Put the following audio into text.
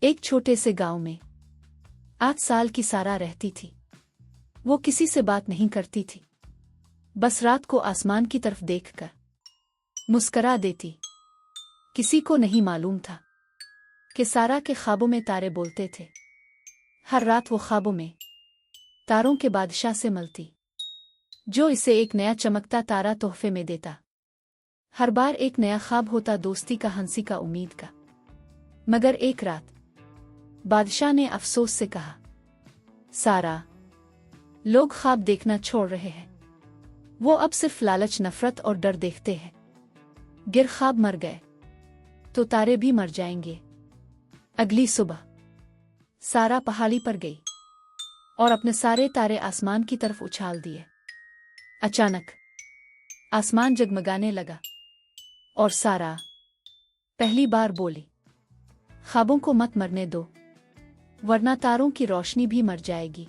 एक छोटे से गांव में 8 साल की सारा रहती थी। वो किसी से बात नहीं करती थी, बस रात को आसमान की तरफ देखकर मुस्करा देती। किसी को नहीं मालूम था कि सारा के ख्वाबों में तारे बोलते थे। हर रात वो ख्वाबों में तारों के बादशाह से मिलती, जो इसे एक नया चमकता तारा तोहफे में देता। हर बार एक नया ख्वाब होता, दोस्ती का, हंसी का, उम्मीद का। मगर एक रात बादशाह ने अफसोस से कहा, सारा, लोग ख्वाब देखना छोड़ रहे हैं। वो अब सिर्फ लालच, नफरत और डर देखते हैं। गिर ख्वाब मर गए तो तारे भी मर जाएंगे। अगली सुबह सारा पहाड़ी पर गई और अपने सारे तारे आसमान की तरफ उछाल दिए। अचानक आसमान जगमगाने लगा और सारा पहली बार बोली, ख्वाबों को मत मरने दो, वरना तारों की रोशनी भी मर जाएगी।